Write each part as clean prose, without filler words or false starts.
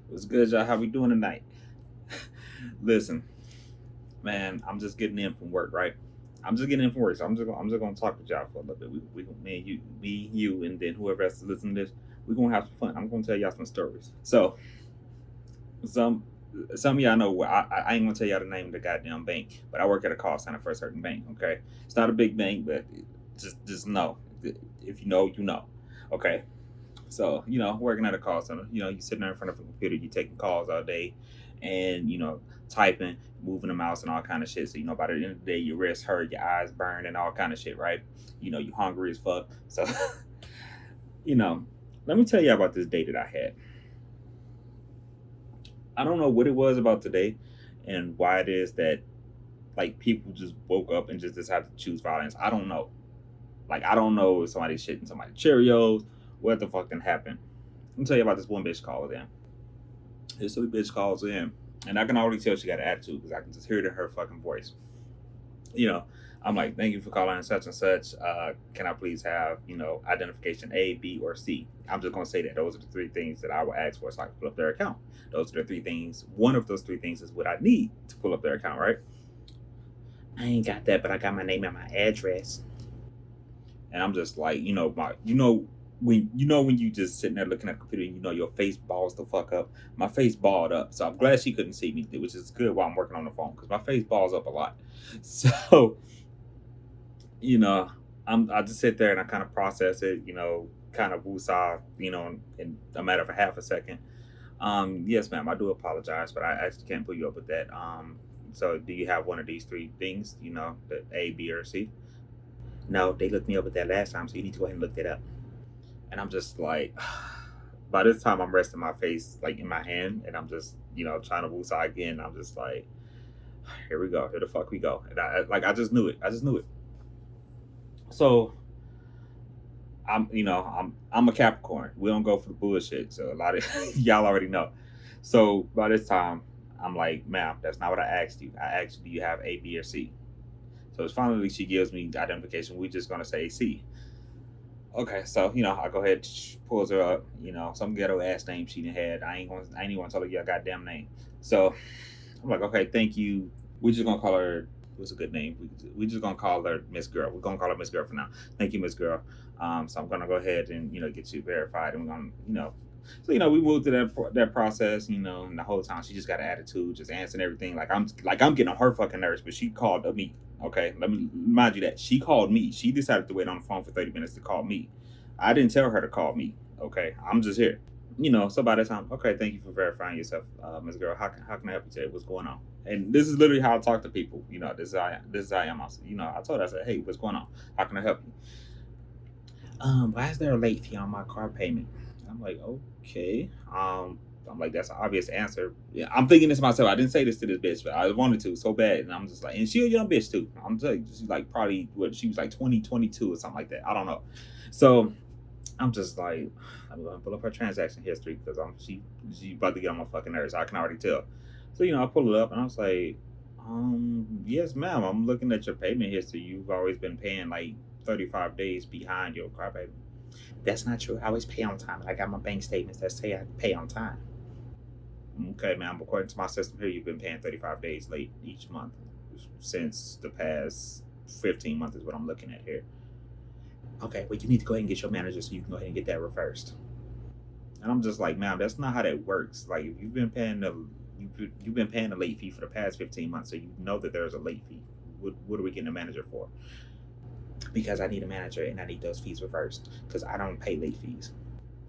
What's good, y'all? How we doing tonight? Listen, man, I'm just getting in from work, right? I'm just getting in from work, so I'm just gonna talk with y'all for a little bit. Me, you, and then whoever else is listening to this, we're gonna have some fun. I'm gonna tell y'all some stories. So some some of y'all know I ain't gonna tell y'all the name of the goddamn bank, but I work at a call center for a certain bank. Okay, it's not a big bank, but just know if you know, you know. Okay, so, working at a call center, you sitting there in front of a computer, you taking calls all day and, typing, moving the mouse and all kind of shit. So, by the end of the day, your wrists hurt, your eyes burn and all kind of shit, right? You hungry as fuck. So, you know, let me tell you about this day that I had. I don't know what it was about today and why it is that, like, people just woke up and just decided to choose violence. I don't know. Like, I don't know if somebody's shitting somebody Cheerios. What the fuck done happened? Let me tell you about this one bitch called in. This little bitch calls in, and I can already tell she got an attitude because I can just hear it in her fucking voice. You know, I'm like, thank you for calling such and such. Can I please have, identification A, B, or C? I'm just gonna say that those are the three things that I will ask for so I can pull up their account. Those are the three things. One of those three things is what I need to pull up their account, right? I ain't got that, but I got my name and my address. And I'm just like, when you just sitting there looking at the computer and your face balls the fuck up. My face balled up, so I'm glad she couldn't see me, which is good while I'm working on the phone because my face balls up a lot. So you know, I just sit there and I kind of process it, kind of woosah, in a matter of a half a second. Yes, ma'am, I do apologize, but I actually can't put you up with that. So do you have one of these three things? The A, B, or C? No, they looked me up with that last time, so you need to go ahead and look that up. And I'm just like, by this time I'm resting my face like in my hand, and I'm just trying to woosah again. I'm just like, here we go, here the fuck we go, and I just knew it. I just knew it. So I'm a Capricorn. We don't go for the bullshit. So a lot of y'all already know. So by this time, I'm like, ma'am, that's not what I asked you. I asked you, do you have A, B, or C? So it's finally she gives me the identification. We're just gonna say C. Okay, so I go ahead, pulls her up. Some ghetto ass name she done had. I ain't even gonna tell her your goddamn name. So I'm like, okay, thank you. We're just gonna call her. What's a good name? We just gonna call her Miss Girl. We're gonna call her Miss Girl for now. Thank you, Miss Girl. So I'm gonna go ahead and get you verified, and we're gonna So we moved to that process, and the whole time she just got an attitude, just answering everything like I'm getting on her fucking nerves. But she called me. Okay, let me remind you that she called me. She decided to wait on the phone for 30 minutes to call me. I didn't tell her to call me. Okay, I'm just here. So by the time, okay, thank you for verifying yourself, Ms. Girl. How can I help you today? What's going on? And this is literally how I talk to people. This is how I am. I told her, I said, hey, what's going on? How can I help you? Why is there a late fee on my car payment? I'm like, okay. I'm like, that's an obvious answer. Yeah, I'm thinking this myself. I didn't say this to this bitch, but I wanted to so bad. And I'm just like, and she a young bitch too. I'm just like, she's like probably what she was like 20, 22 or something like that. I don't know. So I'm just like, I'm gonna pull up her transaction history because she about to get on my fucking nerves. I can already tell. So I pull it up and I was like, yes, ma'am. I'm looking at your payment history. You've always been paying like 35 days behind your car payment. That's not true. I always pay on time. I got my bank statements that say I pay on time. Okay, ma'am. According to my system here, you've been paying 35 days late each month since the past 15 months is what I'm looking at here. Okay, well, you need to go ahead and get your manager so you can go ahead and get that reversed. And I'm just like, ma'am, that's not how that works. Like, if you've been paying the late fee for the past 15 months, so you know that there's a late fee. What are we getting a manager for? Because I need a manager and I need those fees reversed because I don't pay late fees.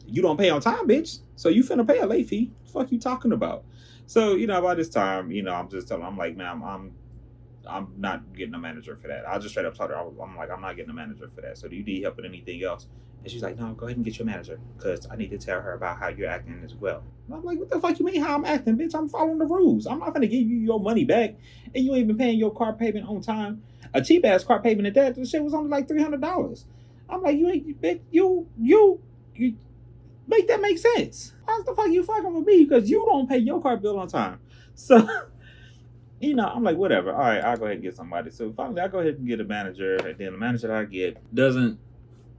You don't pay on time, bitch. So you finna pay a late fee. What the fuck you talking about? So by this time, I'm just telling. I'm like, ma'am, I'm not getting a manager for that. I just straight up told her, I'm like, I'm not getting a manager for that. So do you need help with anything else? And she's like, no, go ahead and get your manager because I need to tell her about how you're acting as well. And I'm like, what the fuck you mean how I'm acting, bitch? I'm following the rules. I'm not gonna give you your money back and you ain't been paying your car payment on time. A cheap ass car payment at that, the shit was only like $300. I'm like, you ain't, bitch, you make that make sense. How the fuck you fucking with me because you don't pay your car bill on time? So I'm like, whatever. All right, I'll go ahead and get somebody. So finally, I go ahead and get a manager, and then the manager that I get doesn't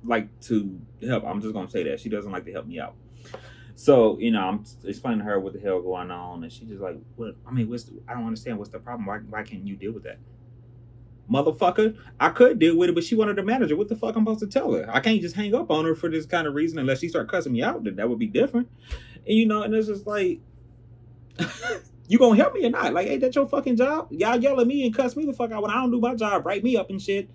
like to help. I'm just gonna say that she doesn't like to help me out. So, I'm explaining to her what the hell going on, and she just like, "What? I mean, I don't understand. What's the problem? Why can't you deal with that, motherfucker? I could deal with it, but she wanted a manager. What the fuck I'm supposed to tell her? I can't just hang up on her for this kind of reason unless she start cussing me out. Then that would be different. And and it's just like, you gonna help me or not? Like, ain't that your fucking job? Y'all yell at me and cuss me the fuck out when I don't do my job, write me up and shit.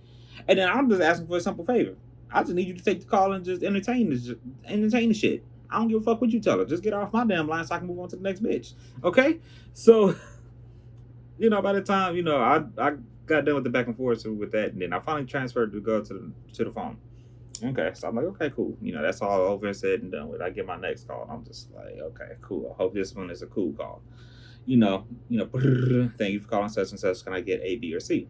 And then I'm just asking for a simple favor. I just need you to take the call and just entertain the shit. I don't give a fuck what you tell her. Just get off my damn line so I can move on to the next bitch. Okay? So, by the time, I got done with the back and forth with that, and then I finally transferred to go to the phone. Okay, so I'm like, okay, cool. That's all over and said and done with. I get my next call, and I'm just like, okay, cool. I hope this one is a cool call. Thank you for calling such and such. Can I get A, B, or C?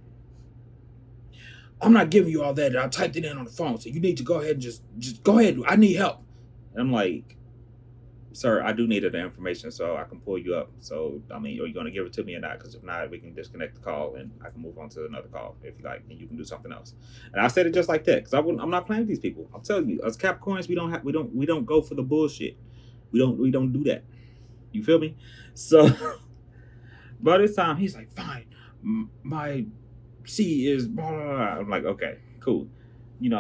I'm not giving you all that. I typed it in on the phone, so you need to go ahead and just go ahead. I need help. And I'm like, sir, I do need the information so I can pull you up. So, I mean, are you going to give it to me or not? Because if not, we can disconnect the call and I can move on to another call if you like, and you can do something else. And I said it just like that because I'm not playing with these people. I'm telling you, as Capricorns, we don't go for the bullshit. We don't do that. You feel me? So, by this time, he's like, fine, my C is blah, blah, blah. I'm like, okay, cool.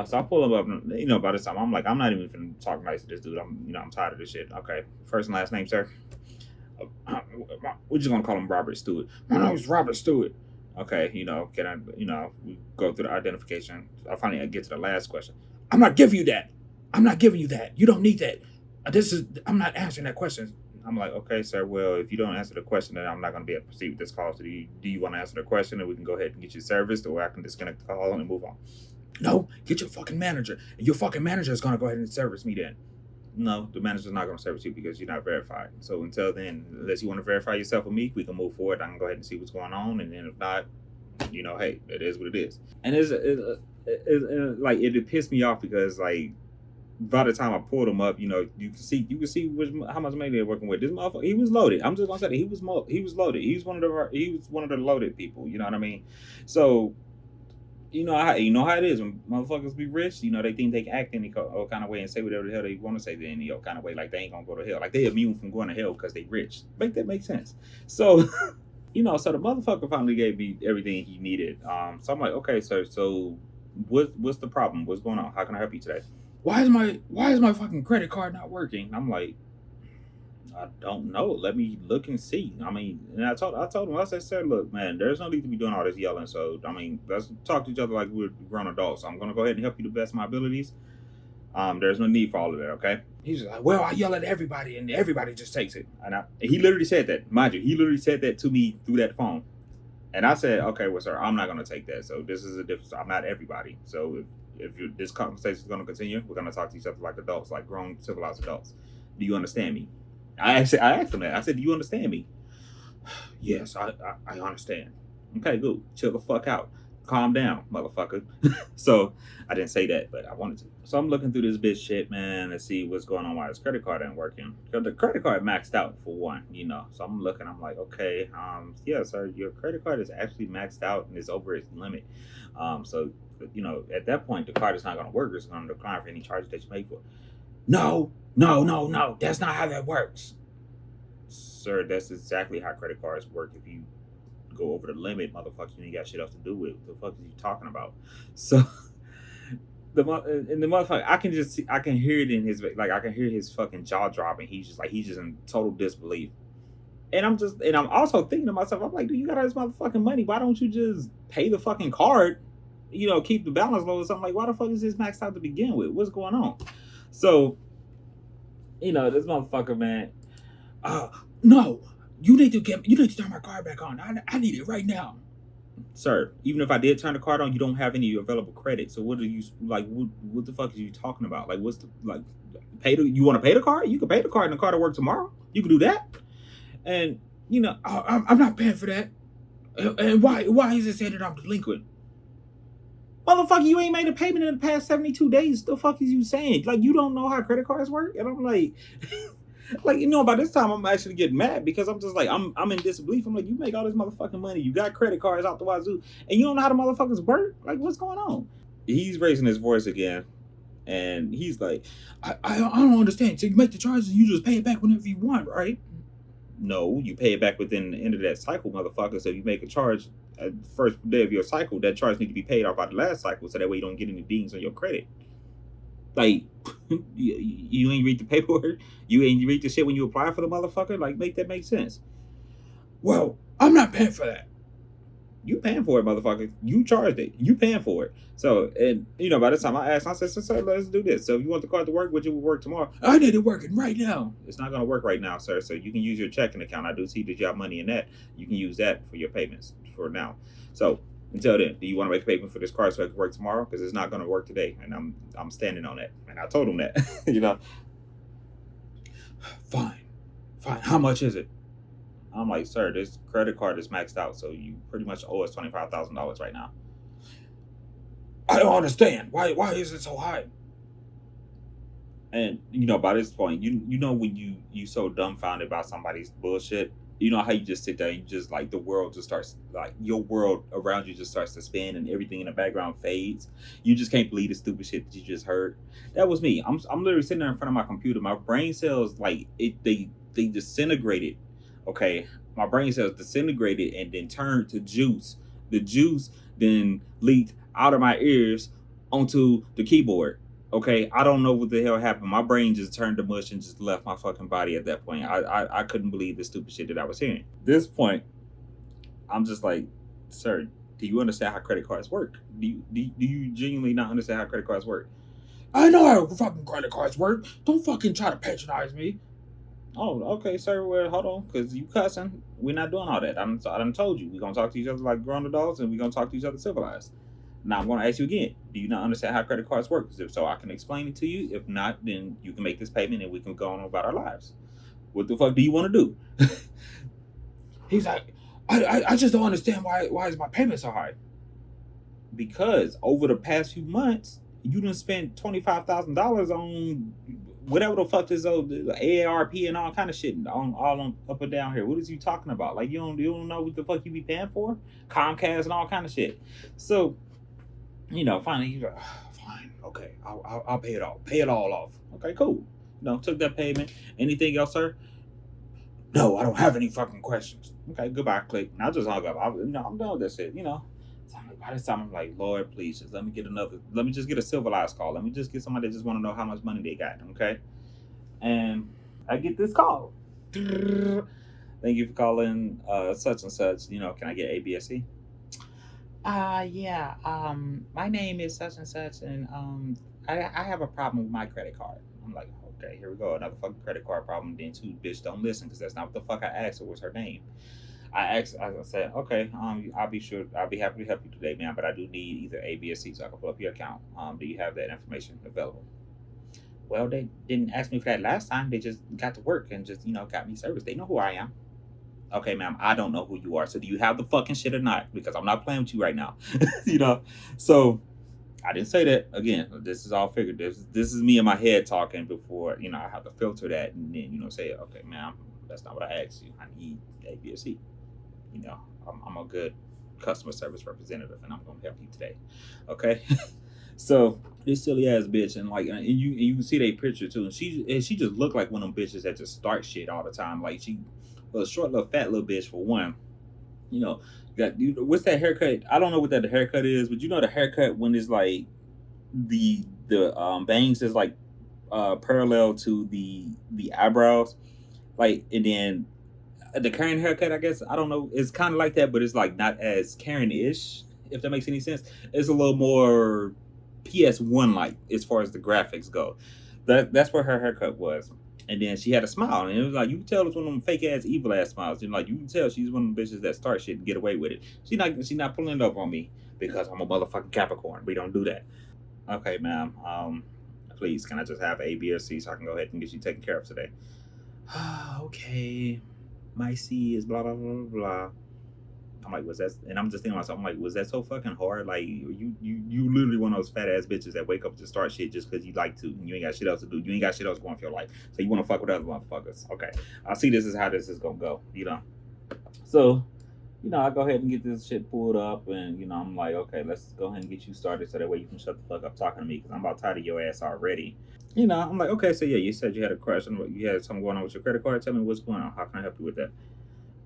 So I pull him up, by this time, I'm like, I'm not even finna talk nice to this dude. I'm tired of this shit. Okay, first and last name, sir. We're just gonna call him Robert Stewart. My name is Robert Stewart. Okay, can I, we go through the identification. I finally get to the last question. I'm not giving you that. I'm not giving you that. You don't need that. I'm not answering that question. I'm like, okay, sir. Well, if you don't answer the question, then I'm not going to be able to proceed with this call. So do you want to answer the question, and we can go ahead and get you serviced, or I can disconnect the call and move on? No, get your fucking manager, and your fucking manager is going to go ahead and service me then. No, the manager's not going to service you because you're not verified. So until then, unless you want to verify yourself with me, we can move forward. I can go ahead and see what's going on, and then if not, hey, it is what it is. And it pissed me off because like, by the time I pulled him up, you can see how much money they're working with. This motherfucker, he was loaded. I'm just gonna say that he was loaded. He was one of the loaded people. You know what I mean? So you know how it is when motherfuckers be rich. They think they can act any kind of way and say whatever the hell they want to say in any kind of way. Like they ain't gonna go to hell. Like they immune from going to hell because they rich. Make that make sense? So so the motherfucker finally gave me everything he needed. So I'm like, okay, sir. So what's the problem? What's going on? How can I help you today? Why is my fucking credit card not working? I'm like, I don't know. Let me look and see. I mean, and I told him, I said, look, man, there's no need to be doing all this yelling. So I mean, let's talk to each other like we're grown adults. I'm gonna go ahead and help you the best of my abilities. There's no need for all of that, okay? He's just like, well, I yell at everybody and everybody just takes it. And he literally said that, mind you, he literally said that to me through that phone. And I said, okay, well, sir, I'm not gonna take that. So this is a difference. I'm not everybody. So if this conversation is going to continue, we're going to talk to each other like adults, like grown, civilized adults. Do you understand me? I asked him that. I said, do you understand me? Yes, I understand. Okay, good. Chill the fuck out. Calm down, motherfucker. So I didn't say that, but I wanted to. So I'm looking through this bitch shit, man, to see what's going on, why his credit card ain't working. Because the credit card maxed out for one, So I'm looking, I'm like, okay, yeah, sir, your credit card is actually maxed out and is over its limit. So at that point, the card is not going to work. It's going to decline for any charges that you made for it. No. That's not how that works. Sir, that's exactly how credit cards work. If you go over the limit, motherfucker, you ain't got shit else to do with. What the fuck are you talking about? So the motherfucker, I can hear it in his, like, I can hear his fucking jaw dropping. He's just in total disbelief. And I'm also thinking to myself, I'm like, dude, you got all this motherfucking money. Why don't you just pay the fucking card? Keep the balance low or something. Like, why the fuck is this maxed out to begin with? What's going on? So, this motherfucker, man. No, you need to turn my card back on. I need it right now. Sir, even if I did turn the card on, you don't have any available credit. So what are you like? What the fuck are you talking about? Like, what's the like? You want to pay the card? You can pay the card and the card will work tomorrow. You can do that. And I'm not paying for that. And why is it saying that I'm delinquent? Motherfucker, you ain't made a payment in the past 72 days. The fuck is you saying? Like, you don't know how credit cards work? And I'm like, by this time, I'm actually getting mad because I'm just like, I'm in disbelief. I'm like, you make all this motherfucking money. You got credit cards out the wazoo, and you don't know how the motherfuckers work? Like, what's going on? He's raising his voice again. And he's like, I don't understand. So you make the charges and you just pay it back whenever you want, right? No, you pay it back within the end of that cycle, motherfucker. So if you make a charge at the first day of your cycle, that charge need to be paid off by the last cycle, so that way you don't get any dings on your credit. Like, you ain't read the paperwork. You ain't read the shit when you apply for the motherfucker. Like, make that make sense. Well, I'm not paying for that. You paying for it, motherfucker. You charged it. You paying for it. So, and by the time I asked, I said, sir, let's do this. So if you want the card to work, would you work tomorrow? I need it working right now. It's not gonna work right now, sir. So you can use your checking account. I do see that you have money in that. You can use that for your payments for now. So until then, do you want to make a payment for this card so it can work tomorrow? Because it's not gonna work today. And I'm standing on that. And I told him that. Fine. How much is it? I'm like, sir, this credit card is maxed out, so you pretty much owe us $25,000 right now. I don't understand. Why is it so high? And by this point, when you so dumbfounded by somebody's bullshit, how you just sit there and you just like the world just starts, like your world around you just starts to spin and everything in the background fades. You just can't believe the stupid shit that you just heard. That was me. I'm literally sitting there in front of my computer. My brain cells, like they disintegrated. Okay, my brain cells disintegrated and then turned to juice. The juice then leaked out of my ears onto the keyboard. Okay, I don't know what the hell happened. My brain just turned to mush and just left my fucking body at that point. I couldn't believe the stupid shit that I was hearing. At this point, I'm just like, sir, do you understand how credit cards work? Do you genuinely not understand how credit cards work? I know how fucking credit cards work. Don't fucking try to patronize me. Oh, okay, sir. Well, hold on, because you cussing. We're not doing all that. I done told you. We're going to talk to each other like grown adults, and we're going to talk to each other civilized. Now, I'm going to ask you again. Do you not understand how credit cards work? If so, I can explain it to you. If not, then you can make this payment, and we can go on about our lives. What the fuck do you want to do? He's like, I just don't understand why is my payment so high? Because over the past few months, you done spent $25,000 on whatever the fuck is AARP and all kind of shit on up and down here. What is you talking about? Like you don't know what the fuck you be paying for? Comcast and all kind of shit. So, finally he's like, fine, okay, I'll pay it all. Pay it all off. Okay, cool. Took that payment. Anything else, sir? No, I don't have any fucking questions. Okay, goodbye. Click. And I just hung up. I'm done with this shit. So by this time, I'm like, Lord, please, just let me just get a civilized call. Let me just get somebody that just want to know how much money they got, okay? And I get this call. Thank you for calling such and such. Can I get ABSC? Yeah. My name is such and such, and I have a problem with my credit card. I'm like, okay, here we go, another fucking credit card problem. Then too, bitch, don't listen, because that's not what the fuck I asked her. What's her name? I said, okay, I'll be happy to help you today, man, but I do need either A, B, or C so I can pull up your account. Do you have that information available? Well, they didn't ask me for that last time. They just got to work and just, got me service. They know who I am. Okay, ma'am, I don't know who you are. So do you have the fucking shit or not? Because I'm not playing with you right now. So I didn't say that. Again, this is all figured. This is me in my head talking before, I have to filter that and then, say, okay, ma'am, that's not what I asked you. I need A, B, or C. I'm a good customer service representative, and I'm gonna help you today. Okay. So this silly ass bitch, and you can see that picture too, and she just looked like one of them bitches that just start shit all the time. Like she a short little fat little bitch for one. What's that haircut? I don't know what that haircut is, but the haircut when it's like the bangs is like parallel to the eyebrows, like, and then the Karen haircut, I guess, I don't know, it's kind of like that, but it's like not as Karen-ish, if that makes any sense. It's a little more PS1 like as far as the graphics go. That's where her haircut was. And then she had a smile, and it was like you can tell it's one of them fake ass evil ass smiles. And like you can tell she's one of them bitches that start shit and get away with it. She's not pulling it up on me because I'm a motherfucking Capricorn. We don't do that. Okay, ma'am. Please, can I just have A, B, or C so I can go ahead and get you taken care of today? Okay. My C is blah blah blah blah. I'm like, was that? And I'm just thinking to myself, I'm like, was that so fucking hard? Like, you literally one of those fat ass bitches that wake up to start shit just because you like to, and you ain't got shit else to do. You ain't got shit else going for your life, so you want to fuck with other motherfuckers. Okay, I see this is how this is gonna go. So I go ahead and get this shit pulled up, and I'm like, okay, let's go ahead and get you started, so that way you can shut the fuck up talking to me, because I'm about tired of your ass already. I'm like, okay, so yeah, you said you had a question, but you had something going on with your credit card. Tell me what's going on. How can I help you with that?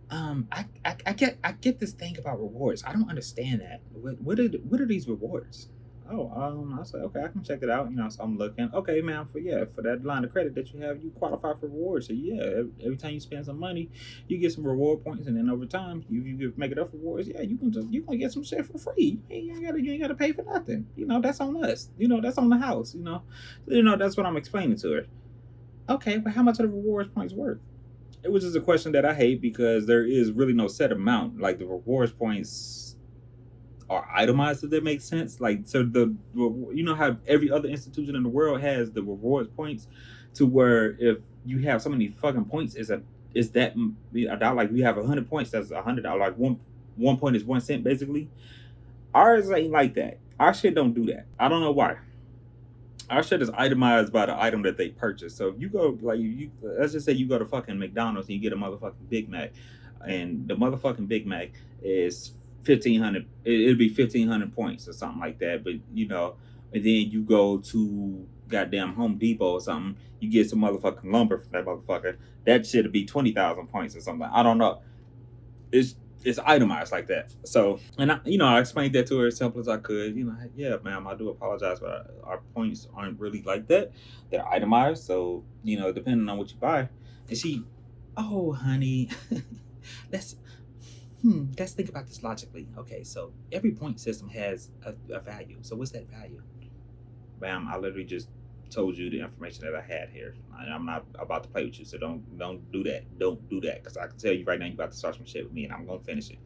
I get this thing about rewards. I don't understand that. What are these rewards? Oh, I said, okay, I can check it out. So I'm looking. Okay, man, for that line of credit that you have, you qualify for rewards. So yeah, every time you spend some money, you get some reward points, and then over time, you make enough rewards. Yeah, you can get some shit for free. You ain't gotta pay for nothing. That's on us. That's on the house. That's what I'm explaining to her. Okay, but how much are the rewards points worth? It was just a question that I hate, because there is really no set amount. Like, the rewards points are itemized, if that makes sense. Like, so how every other institution in the world has the rewards points, to where if you have so many fucking points, is that a dollar? Like, we have 100 points, that's $100. Like, one point is 1 cent, basically. Ours ain't like that. Our shit don't do that. I don't know why. Our shit is itemized by the item that they purchase. So if you go, like, let's just say you go to fucking McDonald's and you get a motherfucking Big Mac, and the motherfucking Big Mac is 1,500. It'll be 1,500 points or something like that. But and then you go to goddamn Home Depot or something, you get some motherfucking lumber from that motherfucker. That shit'll be 20,000 points or something. I don't know. It's itemized like that. So, and I explained that to her as simple as I could. Yeah, ma'am, I do apologize, but our points aren't really like that. They're itemized, so depending on what you buy. And she, oh, honey, let's let's think about this logically. Okay, so every point system has a value. So what's that value? Ma'am, I literally just told you the information that I had here. I'm not about to play with you, so don't do that. Don't do that, because I can tell you right now, you about to start some shit with me, and I'm gonna finish it.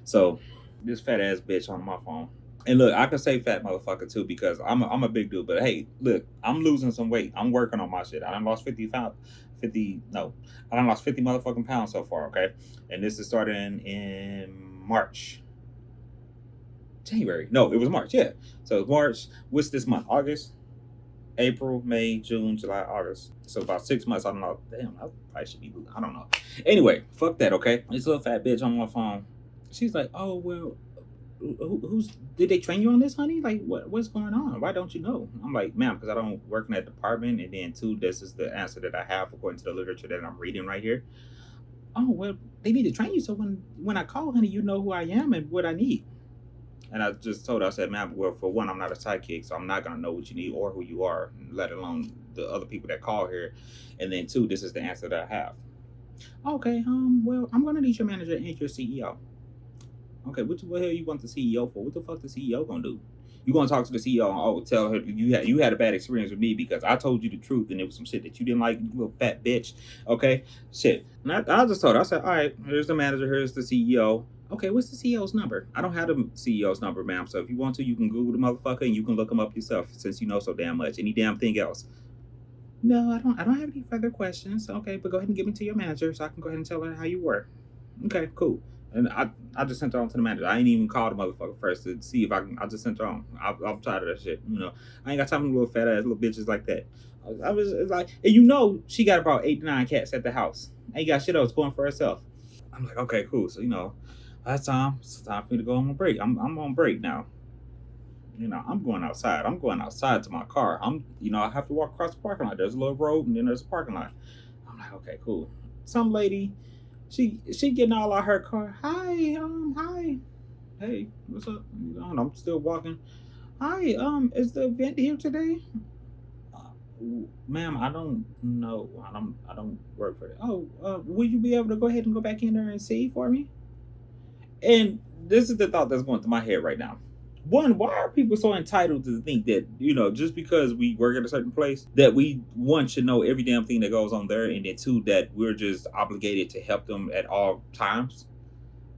So, this fat ass bitch on my phone. And look, I can say fat motherfucker too, because I'm a big dude. But hey, look, I'm losing some weight. I'm working on my shit. I done lost 50 pounds. 50 no, I done lost 50 motherfucking pounds so far. Okay, and this is starting in March. January. No, it was March. Yeah. So it's March. What's this month? August, April, May, June, July, August. So about 6 months. I don't know. Damn, I should be. I don't know. Anyway, fuck that. Okay. This little fat bitch on my phone. She's like, oh well, who's did they train you on this, honey? Like, what's going on? Why don't you know? I'm like, ma'am, because I don't work in that department, and then two, this is the answer that I have according to the literature that I'm reading right here. Oh well, they need to train you, so when I call, honey, you know who I am and what I need. And I just told her, I said, ma'am, well, for one, I'm not a sidekick, so I'm not going to know what you need or who you are, let alone the other people that call here. And then, two, this is the answer that I have. Okay, well, I'm going to need your manager and your CEO. Okay, what the hell you want the CEO for? What the fuck the CEO going to do? You going to talk to the CEO and, tell her you had a bad experience with me because I told you the truth and it was some shit that you didn't like, you little fat bitch. Okay, shit. And I just told her, I said, all right, here's the manager, here's the CEO. Okay, what's the CEO's number? I don't have the CEO's number, ma'am. So if you want to, you can Google the motherfucker and you can look him up yourself, since you know so damn much. Any damn thing else? No, I don't. I don't have any further questions. Okay, but go ahead and give me to your manager so I can go ahead and tell her how you were. Okay, cool. And I just sent her on to the manager. I ain't even called the motherfucker first to see if I can. I just sent her on. I'm tired of that shit. I ain't got time for little fat ass little bitches like that. I was like, and she got about 8 to 9 cats at the house. Ain't got shit else going for herself. I'm like, okay, cool. So that's time. It's time for me to go on a break. I'm on break now. I'm going outside. I'm going outside to my car. I have to walk across the parking lot. There's a little road and then there's a parking lot. I'm like, okay, cool. Some lady, she getting all out her car. Hi, hey, what's up? And I'm still walking. Hi, is the event here today? Uh, Ma'am, I don't know. I don't work for that. Oh, will you be able to go ahead and go back in there and see for me? And this is the thought that's going through my head right now. One, why are people so entitled to think that, just because we work at a certain place, that we, one, should know every damn thing that goes on there, and then two, that we're just obligated to help them at all times?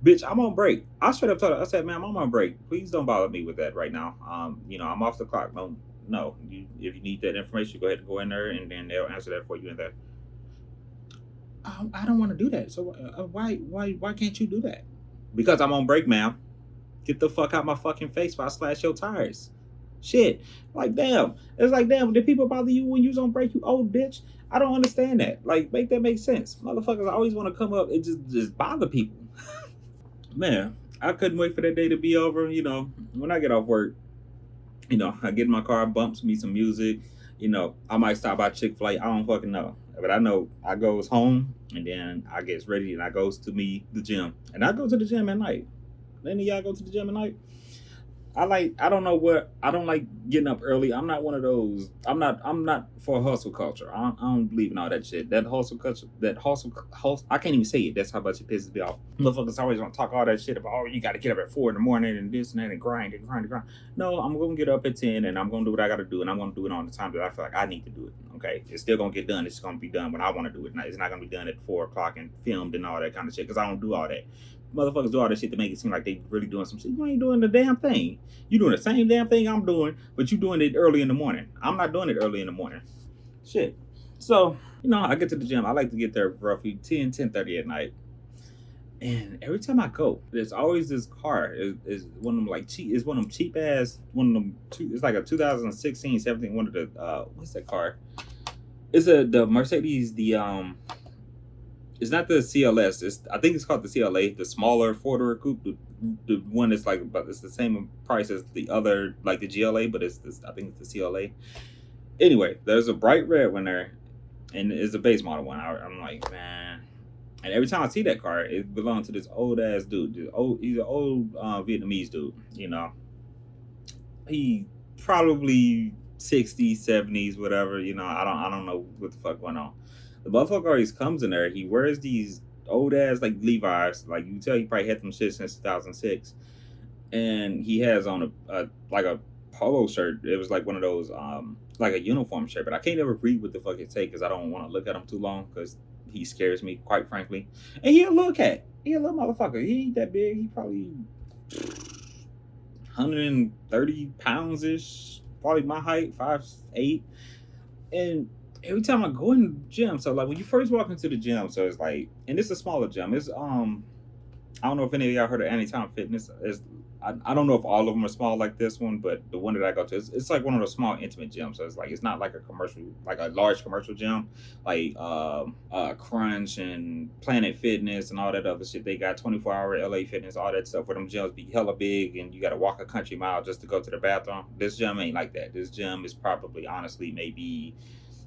Bitch, I'm on break. I straight up told her, I said, ma'am, I'm on break. Please don't bother me with that right now. I'm off the clock. No. If you need that information, go ahead and go in there, and then they'll answer that for you in there. I don't want to do that. So why can't you do that? Because I'm on break, ma'am. Get the fuck out my fucking face while I slash your tires. Shit. Like, damn. It's like, damn, did people bother you when you was on break, you old bitch? I don't understand that. Like, make that make sense. Motherfuckers always want to come up and just bother people. Man, I couldn't wait for that day to be over. When I get off work, I get in my car, bumps me some music. I might stop by Chick-fil-A. I don't fucking know. But I know I goes home and then I gets ready and I goes to the gym. And I go to the gym at night. Any of y'all go to the gym at night? I don't know what I don't like getting up early. I'm not one of those. I'm not for hustle culture. I don't believe in all that shit. That hustle culture, hustle, I can't even say it. That's how much it pisses me off. Motherfuckers always want to talk all that shit about, oh, you got to get up at 4 in the morning and this and that and grind and grind and grind. No, I'm gonna get up at 10 and I'm gonna do what I gotta do and I'm gonna do it on the time that I feel like I need to do it. Okay, it's still gonna get done. It's gonna be done when I want to do it. It's not gonna be done at 4 o'clock and filmed and all that kind of shit because I don't do all that. Motherfuckers do all that shit to make it seem like they really doing some shit. You ain't doing the damn thing. You doing the same damn thing I'm doing, but you doing it early in the morning. I'm not doing it early in the morning. Shit. So, I get to the gym. I like to get there roughly 10:30 at night. And every time I go, there's always this car. Is one of them like cheap? Is one of them cheap ass? One of them. It's like a 2016, 17. One of the what's that car? It's the Mercedes. It's not the CLS. I think it's called the CLA, the smaller four-door coupe. The one that's like, but it's the same price as the other, like the GLA, but it's this. I think it's the CLA. Anyway, there's a bright red one there, and it's a base model one. I'm like, man. And every time I see that car, it belongs to this old ass dude. He's an old Vietnamese dude. He probably 60s, 70s, whatever. I don't know what the fuck going on. The motherfucker always comes in there. He wears these old ass like Levi's. Like you can tell he probably had them shit since 2006. And he has on a like a polo shirt. It was like one of those like a uniform shirt, but I can't ever read what the fuck it say because I don't want to look at him too long because he scares me, quite frankly. And he a little cat. He a little motherfucker. He ain't that big. He probably 130 pounds ish. Probably my height, 5'8". And every time I go in the gym, so like when you first walk into the gym, so it's like, and it's a smaller gym. It's I don't know if any of y'all heard of Anytime Fitness. I don't know if all of them are small like this one, but the one that I go to, it's like one of those small intimate gyms. So it's like it's not like a commercial, like a large commercial gym, like Crunch and Planet Fitness and all that other shit. They got 24-hour LA Fitness, all that stuff where them gyms be hella big and you got to walk a country mile just to go to the bathroom. This gym ain't like that. This gym is probably honestly maybe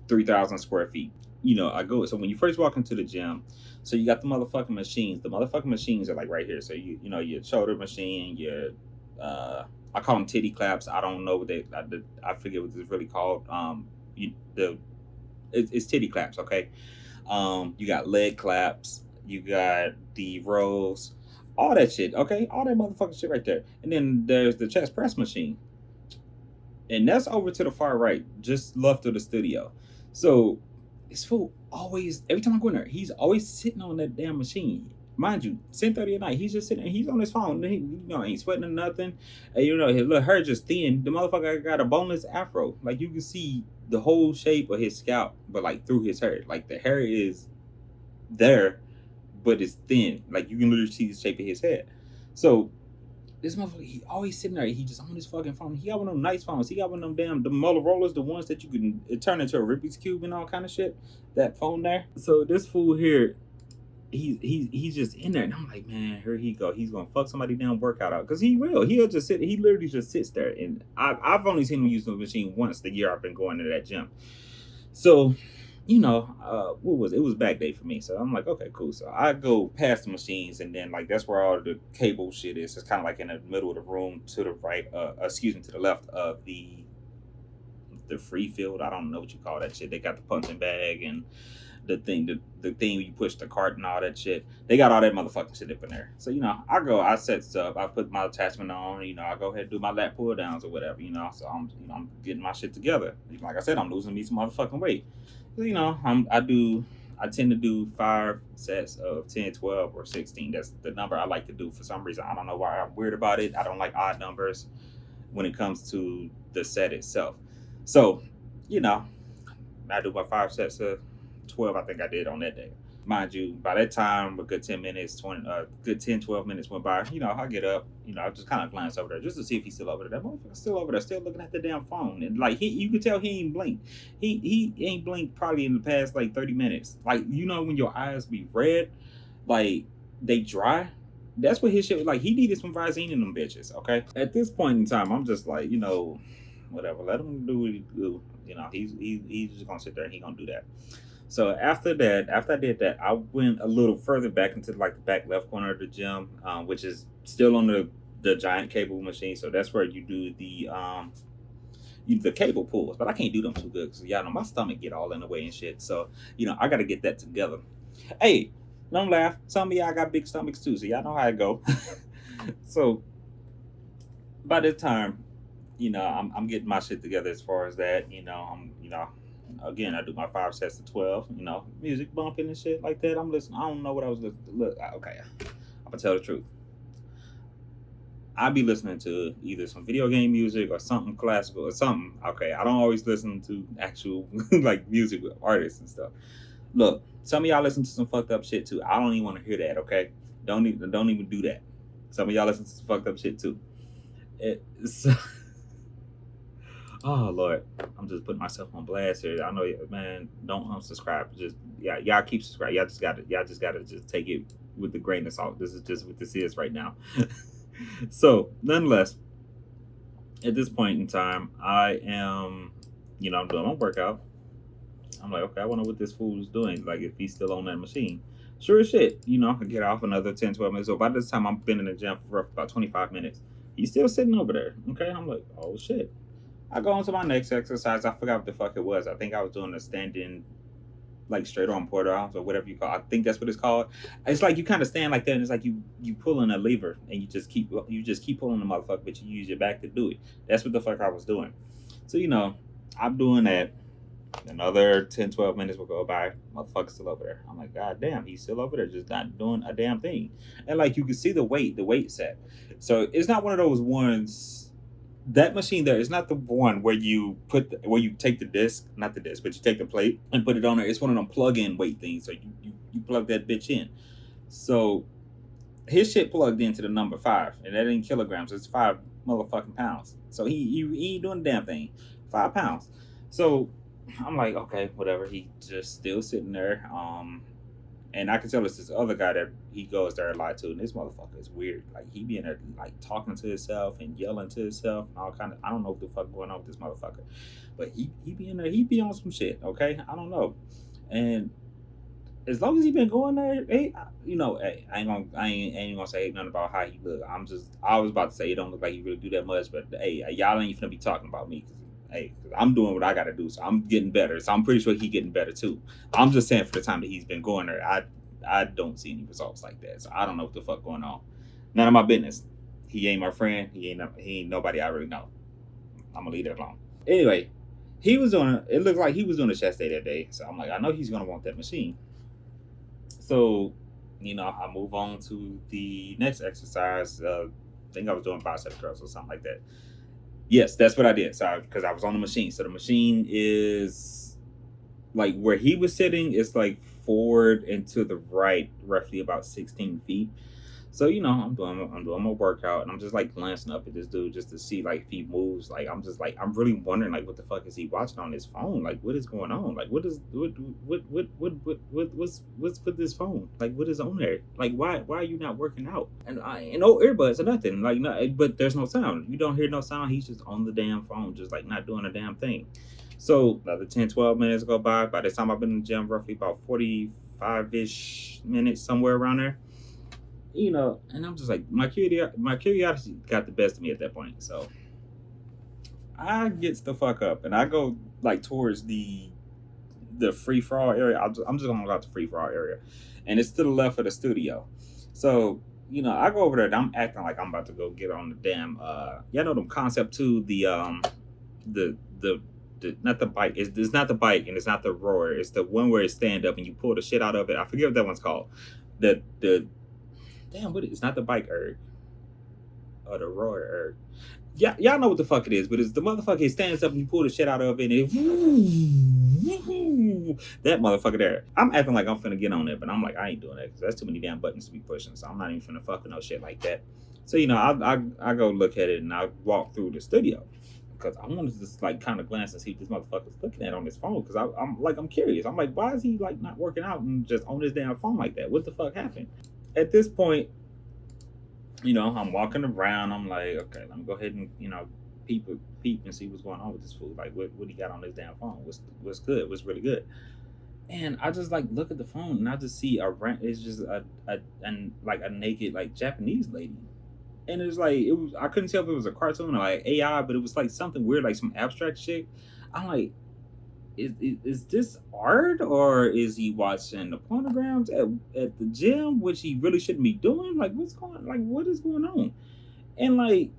3,000 square feet. I go. So when you first walk into the gym, so you got the motherfucking machines. The motherfucking machines are like right here. So your shoulder machine, your I call them titty claps. I don't know what I forget what it's really called. It's titty claps. Okay. You got leg claps. You got the rows. All that shit. Okay. All that motherfucking shit right there. And then there's the chest press machine, and that's over to the far right, just left of the studio. So this fool always, every time I go in there, he's always sitting on that damn machine. Mind you, 10:30 at night, he's just sitting there, he's on his phone. He, ain't sweating or nothing. And his little hair just thin. The motherfucker got a boneless afro. Like you can see the whole shape of his scalp, but like through his hair. Like the hair is there, but it's thin. Like you can literally see the shape of his head. So this motherfucker, he always sitting there. He just on his fucking phone. He got one of them nice phones. He got one of them the Motorola's, the ones that you can turn into a Rubik's cube and all kind of shit. That phone there. So this fool here, he's just in there, and I'm like, man, here he go. He's gonna fuck somebody down workout out because he will. He'll just sit. He literally just sits there, and I've only seen him use the machine once the year I've been going to that gym. So what was it? It was back day for me. So I'm like, okay, cool. So I go past the machines, and then like that's where all the cable shit is. It's kind of like in the middle of the room to the right, to the left of the free field. I don't know what you call that shit. They got the punching bag and the thing you push the cart and all that shit. They got all that motherfucking shit up in there. So I set stuff. I put my attachment on. I go ahead and do my lat pull downs or whatever. So I'm getting my shit together. Like I said, I'm losing me some motherfucking weight. I tend to do 5 sets of 10, 12, or 16. That's the number I like to do for some reason. I don't know why I'm weird about it. I don't like odd numbers when it comes to the set itself. So, I do my 5 sets of 12. I think I did on that day. Mind you, by that time, a good 10 minutes, 20, good 10, 12 minutes went by. I get up, I just kind of glance over there just to see if he's still over there. That motherfucker's still over there, still looking at the damn phone. And like, you could tell he ain't blinked. He ain't blinked probably in the past like 30 minutes. Like, when your eyes be red, like they dry. That's what his shit was like. He needed some Visine in them bitches. Okay. At this point in time, I'm just like, whatever. Let him do what he do. He's just gonna sit there and he gonna do that. So after that, after I did that, I went a little further back into like the back left corner of the gym, which is still on the giant cable machine. So that's where you do the cable pulls, but I can't do them too good because y'all know my stomach get all in the way and shit. So I got to get that together. Hey, don't laugh. Some of y'all got big stomachs too, so y'all know how it go. So by this time, I'm getting my shit together as far as that. Again, I do my 5 sets of 12. Music bumping and shit like that. I'm listening. I don't know what I was listening to. Look, okay, I'm gonna tell the truth. I be listening to either some video game music or something classical or something. Okay, I don't always listen to actual like music with artists and stuff. Look, some of y'all listen to some fucked up shit too. I don't even want to hear that. Okay, don't even do that. Some of y'all listen to some fucked up shit too. It's oh Lord, I'm just putting myself on blast here. I know, man. Don't unsubscribe. Just y'all keep subscribing. Y'all just gotta just take it with the grain of salt. This is just what this is right now. So, nonetheless, at this point in time, I am, I'm doing my workout. I'm like, okay, I wonder what this fool is doing. Like, if he's still on that machine. Sure as shit, I get off another 10, 12 minutes. So by this time, I've been in the gym for about 25 minutes. He's still sitting over there. Okay, I'm like, oh shit. I go on to my next exercise. I forgot what the fuck it was. I think I was doing a standing, like straight on porter arms or whatever you call it. I think that's what it's called. It's like you kind of stand like that, and it's like you pulling a lever, and you just keep pulling the motherfucker, but you use your back to do it. That's what the fuck I was doing. So I'm doing that. Another 10, 12 minutes will go by. Motherfucker's still over there. I'm like, God damn, he's still over there, just not doing a damn thing. And like you can see the weight set. So it's not one of those ones. That machine there is not the one where where you take the disc, not the disc, but you take the plate and put it on there. It's one of them plug-in weight things. So you plug that bitch in. So his shit plugged into the number 5, and that ain't kilograms. It's 5 motherfucking pounds. So he ain't doing the damn thing. 5 pounds. So I'm like, okay, whatever. He just still sitting there. And I can tell it's this other guy that he goes there a lot too. And this motherfucker is weird. Like he be in there like talking to himself and yelling to himself and all kind of. I don't know what the fuck going on with this motherfucker, but he be in there. He be on some shit. Okay, I don't know. And as long as he been going there, hey, hey, I ain't gonna say nothing about how he look. I was about to say it don't look like he really do that much, but hey, y'all ain't finna be talking about me. Hey, I'm doing what I gotta do, so I'm getting better. So I'm pretty sure he getting better too. I'm just saying for the time that he's been going there, I don't see any results like that. So I don't know what the fuck going on. None of my business. He ain't my friend. He ain't nobody I really know. I'm gonna leave that alone. Anyway, it looked like he was doing a chest day that day. So I'm like, I know he's gonna want that machine. So, I move on to the next exercise. I think I was doing bicep curls or something like that. Yes, that's what I did. So, because I was on the machine. So the machine is like where he was sitting is like forward and to the right, roughly about 16 feet. So I'm doing my workout, and I'm just like glancing up at this dude just to see like if he moves. Like I'm really wondering like what the fuck is he watching on his phone? Like what is going on? Like what's with this phone? Like what is on there? Like why are you not working out? And no earbuds or nothing. Like no, but there's no sound. You don't hear no sound. He's just on the damn phone, just like not doing a damn thing. So another 10, 12 minutes go by. By the time I've been in the gym, roughly about 45-ish minutes, somewhere around there. And I'm just like my curiosity got the best of me at that point. So I gets the fuck up and I go like towards the free for all area. I'm just gonna go out the free for all area, and it's to the left of the studio. So I go over there and I'm acting like I'm about to go get on the damn y'all know them Concept 2, the not the bike. It's not the bike and it's not the rower. It's the one where it stand up and you pull the shit out of it. I forget what that one's called. The damn, it's not the bike erg or the roar erg. Yeah, y'all know what the fuck it is, but it's the motherfucker. It stands up and you pull the shit out of it, and that motherfucker there. I'm acting like I'm finna get on it, but I'm like I ain't doing that because that's too many damn buttons to be pushing. So I'm not even finna fuck with no shit like that. So I go look at it and I walk through the studio because I wanted to just like kind of glance and see what this motherfucker's looking at on his phone because I'm curious. I'm like, why is he like not working out and just on his damn phone like that? What the fuck happened? At this point, I'm walking around. I'm like, okay, let me go ahead and peep and see what's going on with this fool. Like, what he got on his damn phone? What's good? What's really good? And I just like look at the phone and I just see it's just a and like a naked like Japanese lady. And it's like it was I couldn't tell if it was a cartoon or like AI, but it was like something weird, like some abstract shit. I'm like, is this art or is he watching the pornograms at the gym, which he really shouldn't be doing? Like, what is going on? And like,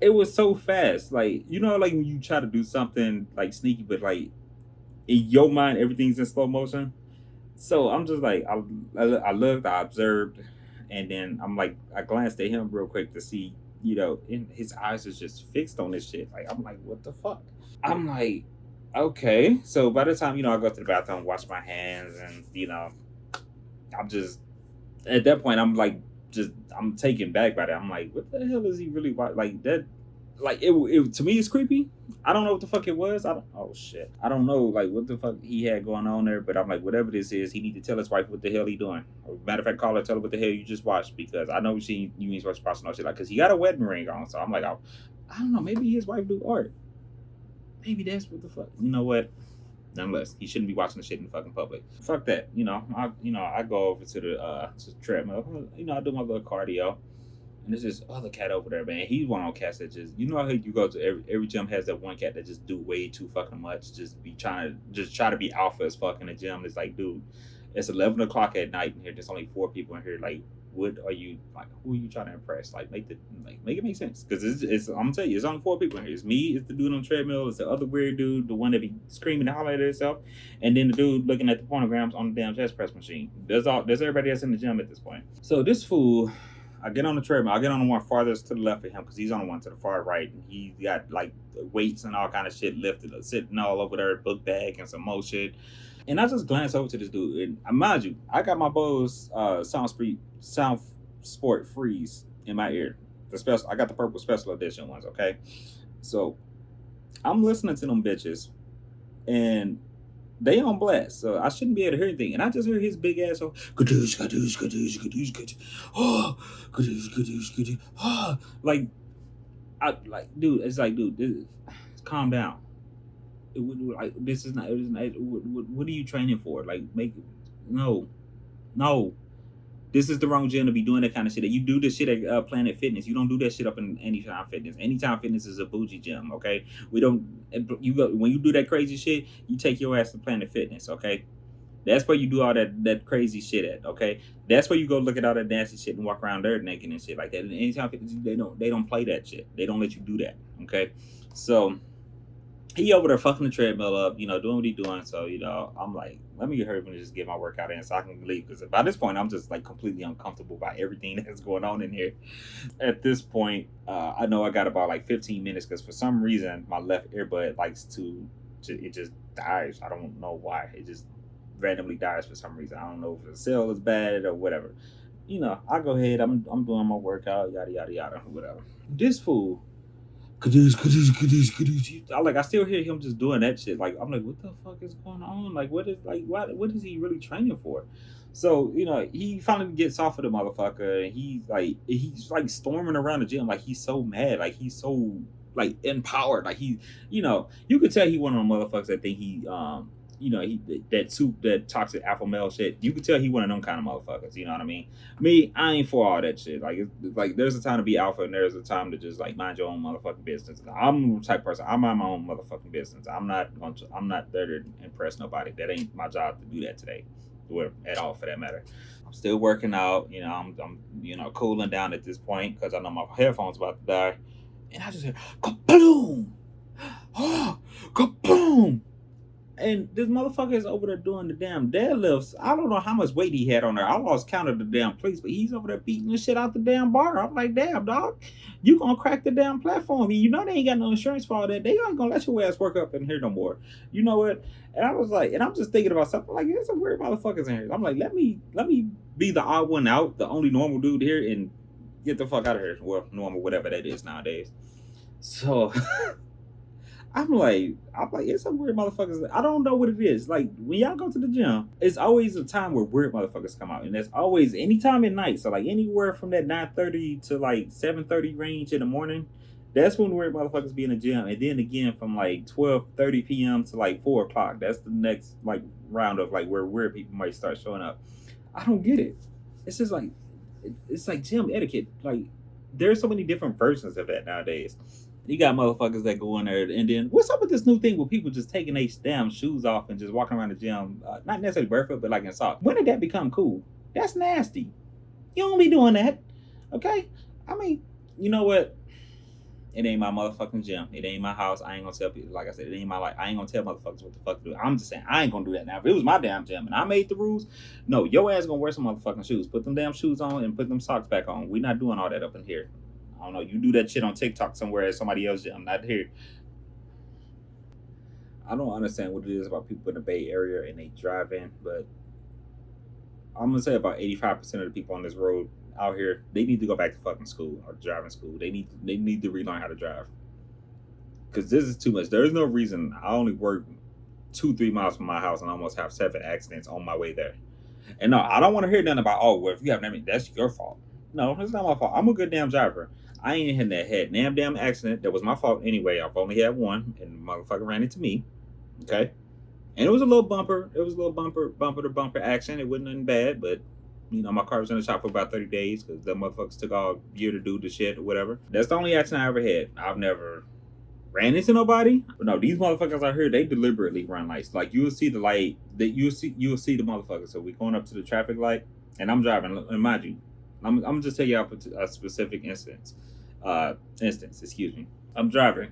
it was so fast. Like, like when you try to do something like sneaky, but like in your mind, everything's in slow motion. So I'm just like, I looked, I observed, and then I'm like, I glanced at him real quick to see, and his eyes is just fixed on this shit. Like, I'm like, what the fuck? I'm like, okay. So by the time, I go to the bathroom, wash my hands, and, I'm just, at that point, I'm like, I'm taken back by that. I'm like, what the hell is he really like that? Like it to me, it's creepy. I don't know what the fuck it was. Oh shit, I don't know like what the fuck he had going on there. But I'm like, whatever this is, he need to tell his wife what the hell he doing. Or, matter of fact, call her, tell her what the hell you just watched, because I know you ain't supposed to watch no shit like, because he got a wedding ring on. So I'm like, I don't know, maybe his wife do art. Maybe that's what the fuck. You know what? Nonetheless, he shouldn't be watching the shit in fucking public. Fuck that. I go over to the treadmill. I do my little cardio. And there's this other cat over there, man. He's one of those cats that just, how you go to every gym has that one cat that just do way too fucking much. Just try to be alpha as fuck in the gym. It's like, dude, it's 11 o'clock at night in here. There's only 4 people in here. Like, what are you like? Who are you trying to impress? Like, make it make sense. Because it's I'm gonna tell you, it's only 4 people in here. It's me, it's the dude on the treadmill, it's the other weird dude, the one that be screaming and hollering at himself, and then the dude looking at the pornograms on the damn chest press machine. There's everybody else in the gym at this point. So this fool, I get on the treadmill. I get on the one farthest to the left of him because he's on the one to the far right, and he got like weights and all kind of shit lifted, sitting all over there, book bag and some more shit. And I just glance over to this dude, and mind you, I got my Bose Sound Sport Freeze in my ear. I got the purple special edition ones. Okay, so I'm listening to them bitches, and they on blast, so I shouldn't be able to hear anything. And I just hear his big ass, kadoosh, kadoosh, kadoosh, kadoosh, kadoosh, oh, kadoosh, kadoosh, kadoosh, oh. Dude, it's like, dude, calm down. This is not. It is not. What are you training for? Like, no, no. This is the wrong gym to be doing that kind of shit. You do this shit at Planet Fitness. You don't do that shit up in Anytime Fitness. Anytime Fitness is a bougie gym, okay? We don't. You go when you do that crazy shit. You take your ass to Planet Fitness, okay? That's where you do all that crazy shit at, okay? That's where you go look at all that nasty shit and walk around there naked and shit like that. And Anytime Fitness, they don't play that shit. They don't let you do that, okay? So he over there fucking the treadmill up, doing what he doing. So, I'm like, let me hurry up and just get my workout in so I can leave. Because by this point, I'm just like completely uncomfortable by everything that's going on in here. At this point, I know I got about like 15 minutes because for some reason, my left earbud likes it just dies. I don't know why. It just randomly dies for some reason. I don't know if the cell is bad or whatever. I go ahead, I'm doing my workout, yada, yada, yada, whatever. This fool, kadoosh, kadoosh, kadoosh, kadoosh. I still hear him just doing that shit. Like, I'm like, what the fuck is going on? Like, what is he really training for? So, he finally gets off of the motherfucker, and he's like storming around the gym like he's so mad, like he's so like empowered, like you could tell he one of them motherfuckers that think that toxic alpha male shit. You could tell he one of them kind of motherfuckers. You know what I mean? Me, I ain't for all that shit. Like, like there's a time to be alpha, and there's a time to just like mind your own motherfucking business. I'm the type of person. I mind my own motherfucking business. I'm not there to impress nobody. That ain't my job to do that today, or at all for that matter. I'm still working out. I'm cooling down at this point because I know my headphones about to die, and I just hear kaboom, oh, kaboom. And this motherfucker is over there doing the damn deadlifts. I don't know how much weight he had on there. I lost count of the damn plates, but he's over there beating the shit out the damn bar. I'm like, damn, dog, you gonna crack the damn platform. They ain't got no insurance for all that. They ain't gonna let your ass work up in here no more. You know what? And I was like, and I'm just thinking about something like, there's some weird motherfuckers in here. I'm like, let me be the odd one out, the only normal dude here, and get the fuck out of here. Well, normal, whatever that is nowadays. So I'm like, it's some weird motherfuckers. I don't know what it is. Like when y'all go to the gym, it's always a time where weird motherfuckers come out, and that's always anytime at night. So like anywhere from that 9:30 to like 7:30 range in the morning, that's when weird motherfuckers be in the gym, and then again from like 12:30 p.m. to like 4 o'clock. That's the next like round of like where weird people might start showing up. I don't get it. It's just like it's like gym etiquette. Like there's so many different versions of that nowadays. You got motherfuckers that go in there, and then what's up with this new thing with people just taking their damn shoes off and just walking around the gym, not necessarily barefoot, but like in socks? When did that become cool? That's nasty. You don't be doing that, okay? I mean, you know what? It ain't my motherfucking gym. It ain't my house. I ain't gonna tell people. Like I said, it ain't my life. I ain't gonna tell motherfuckers what the fuck to do. I'm just saying I ain't gonna do that now. If it was my damn gym and I made the rules, no, your ass gonna wear some motherfucking shoes. Put them damn shoes on and put them socks back on. We not doing all that up in here. I don't know. You do that shit on TikTok somewhere at somebody else's gym. Not here. I don't understand what it is about people in the Bay Area and they driving, but I'm gonna say about 85% of the people on this road out here, they need to go back to fucking school or driving school. They need to relearn how to drive. Cause this is too much. There is no reason I only work 2-3 miles from my house and I almost have 7 accidents on my way there. And no, I don't want to hear nothing about well if you have nothing, that's your fault. No, it's not my fault. I'm a good damn driver. I ain't had that head damn accident. That was my fault anyway. I've only had one, and the motherfucker ran into me. Okay, and it was a little bumper. It was a little bumper to bumper action. It wasn't nothing bad, but my car was in the shop for about 30 days because the motherfuckers took all year to do the shit or whatever. That's the only accident I ever had. I've never ran into nobody. But no, these motherfuckers out here, they deliberately run lights. Like you'll see the light that you'll see the motherfuckers. So we going up to the traffic light, and I'm driving. And mind you, I'm just tell you a specific instance. Excuse me. I'm driving.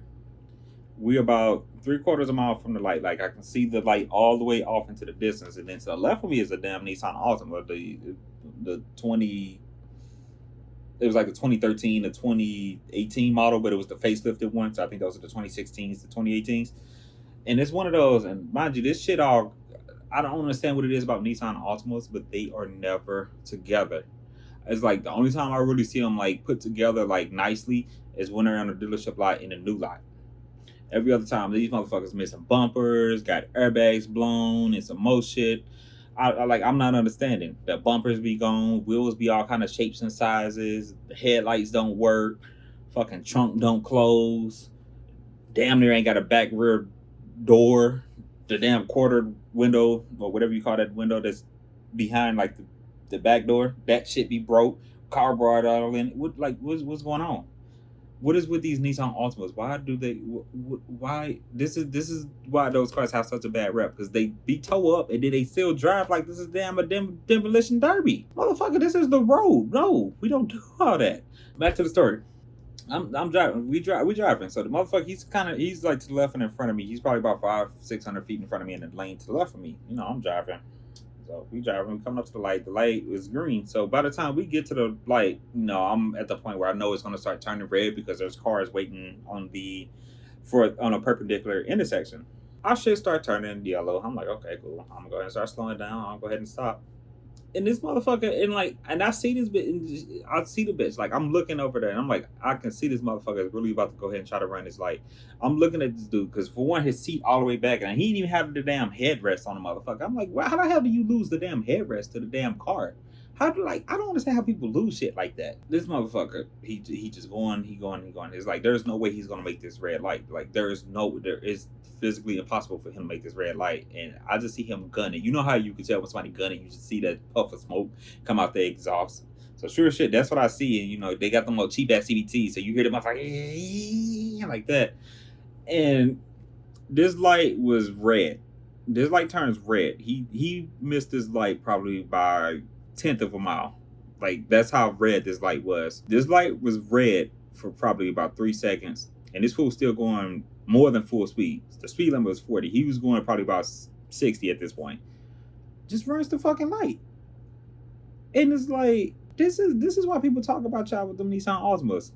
We about 3/4 of a mile from the light. Like I can see the light all the way off into the distance, and then to the left of me is a damn Nissan Altima, the 20. It was like the 2013, the 2018 model, but it was the facelifted one. So I think those are the 2016s, the 2018s, and it's one of those. And mind you, this shit all. I don't understand what it is about Nissan Altimas, but they are never together. It's like the only time I really see them like put together like nicely is when they're on the dealership lot in a new lot. Every other time, these motherfuckers missing bumpers, got airbags blown, and some more shit. I'm not understanding. The bumpers be gone, wheels be all kind of shapes and sizes, the headlights don't work, fucking trunk don't close, damn near ain't got a back rear door, the damn quarter window or whatever you call that window that's behind like the back door, that shit be broke, car brought all in. What's going on? What is with these Nissan Altimas? Why do they? Why this is why those cars have such a bad rep because they be toe up and then they still drive like this is damn a demolition derby, motherfucker. This is the road. No, we don't do all that. Back to the story. I'm driving. We driving. So the motherfucker, he's like to the left and in front of me. He's probably about 500-600 feet in front of me in the lane to the left of me. I'm driving. So we driving, we coming up to the light. The light is green. So by the time we get to the light, I'm at the point where I know it's gonna start turning red because there's cars waiting on a perpendicular intersection. Our shit start turning yellow. I'm like, okay, cool. I'm gonna go ahead and start slowing down. I'll go ahead and stop. And this motherfucker, and I see this bit, I see the bitch. Like, I'm looking over there, and I'm like, I can see this motherfucker is really about to go ahead and try to run his light. I'm looking at this dude, because for one, his seat all the way back, and he didn't even have the damn headrest on the motherfucker. I'm like, well, how the hell do you lose the damn headrest to the damn car? I don't understand how people lose shit like that. This motherfucker, he just going. It's like, there's no way he's going to make this red light. Like, there is physically impossible for him to make this red light, and I just see him gunning. You know how you can tell when somebody gunning, you just see that puff of smoke come out the exhaust. So sure as shit, that's what I see. And they got them little cheap ass CVTs, so you hear them like that. And this light was red. This light turns red. He missed this light probably by 1/10 of a mile. Like, that's how red this light was. This light was red for probably about 3 seconds, and this fool was still going more than full speed. The speed limit was 40. He was going probably about 60 at this point. Just runs the fucking light. And it's like, this is why people talk about y'all with them Nissan Altimas.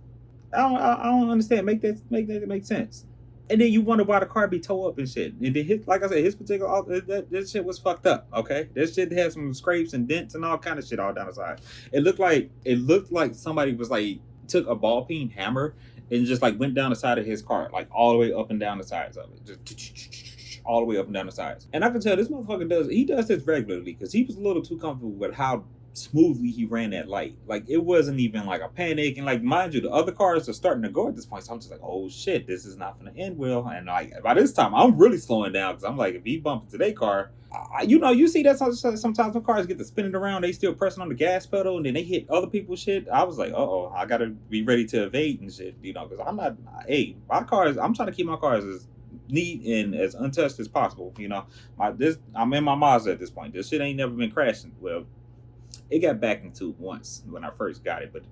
I don't understand. Make that make sense. And then you wonder why the car be towed up and shit. And then like I said, his particular that shit was fucked up. Okay, that shit had some scrapes and dents and all kind of shit all down the side. It looked like somebody was like took a ball peen hammer and just like went down the side of his car, like all the way up and down the sides of it, just all the way up and down the sides. And I can tell this motherfucker does this regularly because he was a little too comfortable with how smoothly he ran that light. Like it wasn't even like a panic. And like mind you, the other cars are starting to go at this point. So I'm just like, oh shit, this is not gonna end well. And like by this time, I'm really slowing down because I'm like, if he bumps into their car, you see that sometimes when cars get to spinning around, they still pressing on the gas pedal and then they hit other people's shit. I was like, oh, I gotta be ready to evade and shit, because I'm not. Hey, my cars. I'm trying to keep my cars as neat and as untouched as possible. I'm in my Mazda at this point. This shit ain't never been crashing. Well, it got back into once when I first got it, but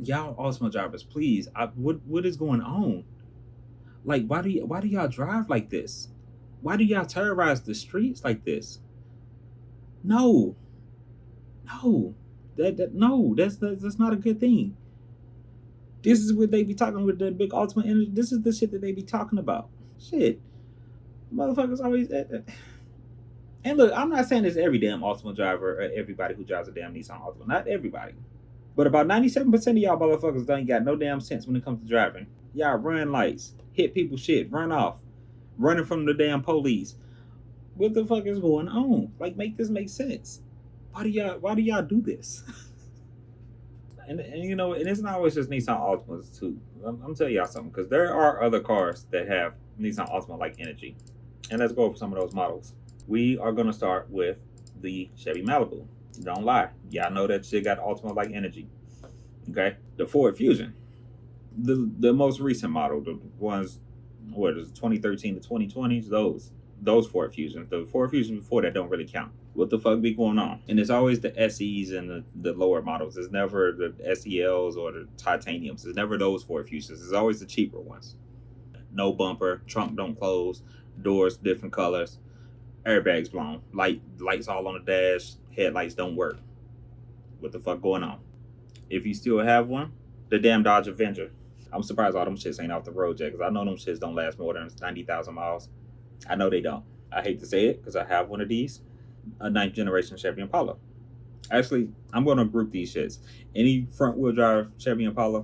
y'all Ultima drivers, please, what is going on? Like, why do y'all drive like this? Why do y'all terrorize the streets like this? No, no, no, that's not a good thing. This is what they be talking with the big ultimate energy. This is the shit that they be talking about. Shit, motherfuckers always. And look, I'm not saying it's every damn Ultima driver or everybody who drives a damn Nissan Ultima. Not everybody. But about 97% of y'all motherfuckers ain't got no damn sense when it comes to driving. Y'all run lights, hit people shit, run off, running from the damn police. What the fuck is going on? Like, make this make sense. Why do y'all do this? and and it's not always just Nissan Altimas too. I'm telling y'all something, because there are other cars that have Nissan Altima like energy. And let's go over some of those models. We are gonna start with the Chevy Malibu. Don't lie, y'all know that shit got Altima like energy. Okay, the Ford Fusion, the most recent model, the ones what is it, 2013 to 2020s, those Ford Fusions. The Ford Fusions before that don't really count. What the fuck be going on? And it's always the SEs and the lower models. It's never the SELs or the titaniums. It's never those Ford Fusions. It's always the cheaper ones. No bumper, trunk don't close, doors different colors, airbags blown, lights all on the dash, headlights don't work. What the fuck going on? If you still have one, the damn Dodge Avenger. I'm surprised all them shits ain't off the road yet, because I know them shits don't last more than 90,000 miles. I know they don't. I hate to say it because I have one of these, a 9th generation Chevy Impala. Actually, I'm going to group these shits. Any front wheel drive Chevy Impala,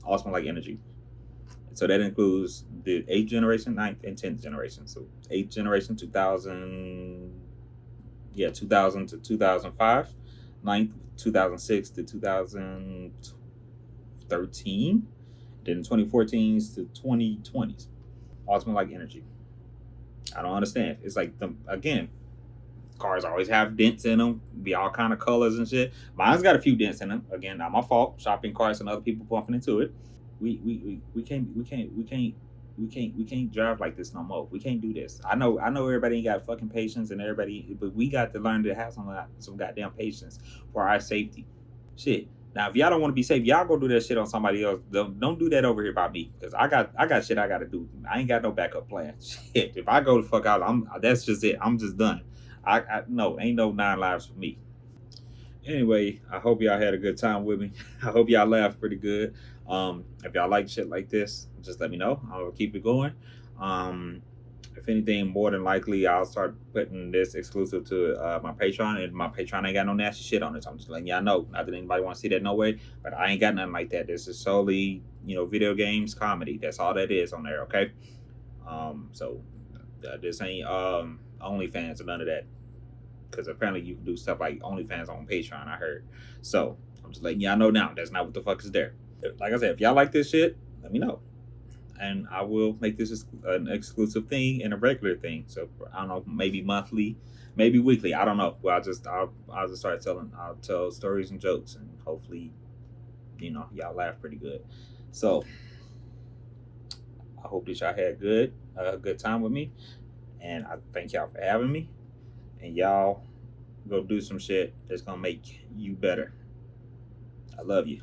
also like energy. So that includes the 8th generation, 9th, and 10th generation. So 8th generation, 2000 to 2005. 9th, 2006 to 2013. Then 2014s to 2020s. Ultimate like energy. I don't understand. It's like, again, cars always have dents in them, be all kind of colors and shit. Mine's got a few dents in them. Again, not my fault. Shopping carts and other people bumping into it. We can't drive like this no more. We can't do this. I know everybody ain't got fucking patience and everybody, but we got to learn to have some goddamn patience for our safety. Shit. Now, if y'all don't want to be safe, y'all go do that shit on somebody else. Don't do that over here by me, because I got shit I got to do. I ain't got no backup plan. Shit, if I go the fuck out, that's just it. I'm just done. I no, ain't no 9 lives for me. Anyway, I hope y'all had a good time with me. I hope y'all laughed pretty good. If y'all like shit like this, just let me know. I'll keep it going. If anything, more than likely, I'll start putting this exclusive to my Patreon. And my Patreon ain't got no nasty shit on it. So I'm just letting y'all know. Not that anybody want to see that, no way. But I ain't got nothing like that. This is solely, video games, comedy. That's all that is on there, okay? So this ain't OnlyFans or none of that. Because apparently you can do stuff like OnlyFans on Patreon, I heard. So I'm just letting y'all know now. That's not what the fuck is there. Like I said, if y'all like this shit, let me know. And I will make this an exclusive thing and a regular thing. So I don't know, maybe monthly, maybe weekly. I don't know. Well, I'll just start I'll tell stories and jokes, and hopefully, y'all laugh pretty good. So I hope that y'all had a good time with me, and I thank y'all for having me. And y'all go do some shit that's gonna make you better. I love you.